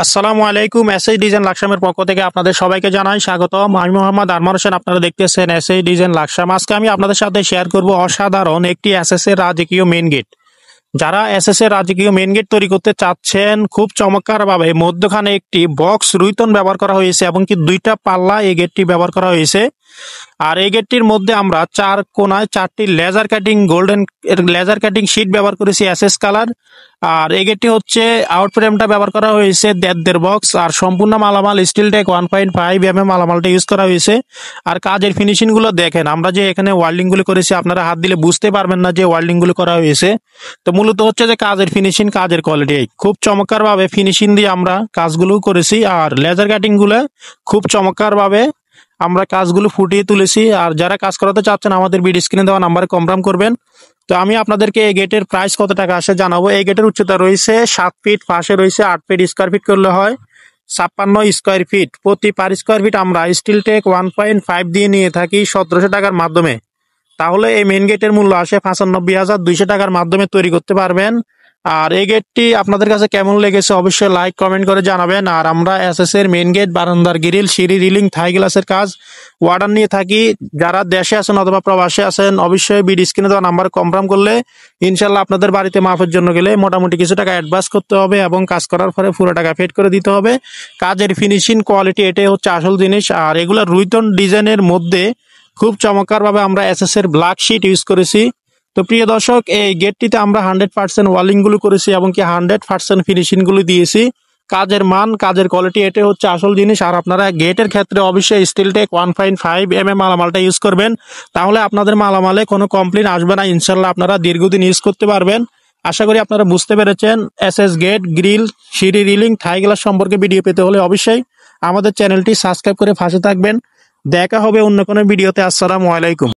আসসালামু আলাইকুম। SS design লাকসামের পক্ষ থেকে আপনাদের সবাইকে জানাই স্বাগতম। আমি মোহাম্মদ আরমান হোসেন। আপনারা দেখতেছেন এসএস ডিজাইন লাকসাম। আজকে আমি আপনাদের সাথে শেয়ার করব অসাধারণ একটি এসএস এর রাজকীয় মেইন গেট। যারা এসএস এর রাজকীয় মেইন গেট তৈরি করতে চাচ্ছেন, খুব চমৎকার ভাবে মধ্যখানে একটি বক্স রুইতন ব্যবহার করা হয়েছে এবং কি দুইটা পাল্লা এই গেটটি ব্যবহার করা হয়েছে। আর এই গেটটির মধ্যে আমরা চার কোনায় চারটি laser cutting golden laser cutting sheet ব্যবহার করেছি এসএস কালার। আর এই গেটটি হচ্ছে আউট ফ্রেমটা ব্যবহার করা হয়েছে দেড় বক্স। আর সম্পূর্ণ মালামাল স্টিল টেক 1.5 মালামালটা ইউজ করা হয়েছে। আর কাজের ফিনিশিং গুলো দেখেন, আমরা যে এখানে ওয়ার্ল্ডিং গুলো করেছি আপনারা হাত দিলে বুঝতে পারবেন না যে ওয়ার্ল্ডিং গুলো করা হয়েছে। তো মূলত হচ্ছে যে কাজের ফিনিশিং, কাজের কোয়ালিটি খুব চমৎকার ভাবে ফিনিশিং দিয়ে আমরা কাজগুলো করেছি। আর লেজার কাটিং গুলো খুব চমৎকার ভাবে আমরা কাজগুলো ফুটিয়ে তুলেছি। আর যারা কাজ করাতে চাচ্ছেন আমাদের ভিডিও স্ক্রিনে দেওয়া নাম্বারে কনফার্ম করবেন। তো আমি আপনাদেরকে এই গেটের প্রাইস কত টাকা আসে জানাবো। এই গেটের উচ্চতা রয়েছে 7 ফিট, পাশে রয়েছে 8 ফিট। স্কোয়ার ফিট করলে হয় 56 স্কোয়ার ফিট। প্রতি পার স্কোয়ার ফিট আমরা স্টিল টেক 1.5 দিয়ে নিয়ে থাকি 1700 টাকার মাধ্যমে। তাহলে এই মেইন গেটের মূল্য আসে 95,200 টাকার মাধ্যমে তৈরি করতে পারবেন। আর এই গেটটি আপনাদের কাছে কেমন লেগেছে অবশ্যই লাইক কমেন্ট করে জানাবেন। আর আমরা এসএস এর মেইন গেট, বারান্দার গ্রিল, সিঁড়ি রিলিং, থাই গ্লাসের কাজ অর্ডার নিয়ে থাকি। যারা দেশে আছেন অথবা প্রবাসে আছেন অবশ্যই ভিডিও স্ক্রিনে দেওয়া নাম্বার কনফার্ম করলে ইনশাল্লাহ আপনাদের বাড়িতে মাপের জন্য গেলে মোটামুটি কিছু টাকা অ্যাডভান্স করতে হবে এবং কাজ করার পরে পুরো টাকা পেড করে দিতে হবে। কাজের ফিনিশিং কোয়ালিটি এটাই হচ্ছে আসল জিনিস। আর এগুলো রুইতন ডিজাইনের মধ্যে খুব চমৎকার ভাবে আমরা এসএস এর ব্ল্যাক শিট ইউজ করেছি। তো প্রিয় দর্শক, এই গেটটিতে আমরা 100% ওয়ালিং গুলো করেছি এবং কি 100% ফিনিশিং গুলো দিয়েছি। কাজের মান, কাজের কোয়ালিটি এটাই হচ্ছে আসল জিনিস। আর আপনারা গেটের ক্ষেত্রে অবশ্যই স্টিল টেক 1.5 মালামালটা ইউজ করবেন, তাহলে আপনাদের মালামালে কোনো কমপ্লেন আসবে না। ইনশাল্লাহ আপনারা দীর্ঘদিন ইউজ করতে পারবেন। আশা করি আপনারা বুঝতে পেরেছেন। এসএস গেট, গ্রিল, সিঁড়ি রিলিং, থাই গ্লাস সম্পর্কে ভিডিও পেতে হলে অবশ্যই আমাদের চ্যানেলটি সাবস্ক্রাইব করে পাশে থাকবেন। দেখা হবে অন্য কোনো ভিডিওতে। আসসালামু আলাইকুম।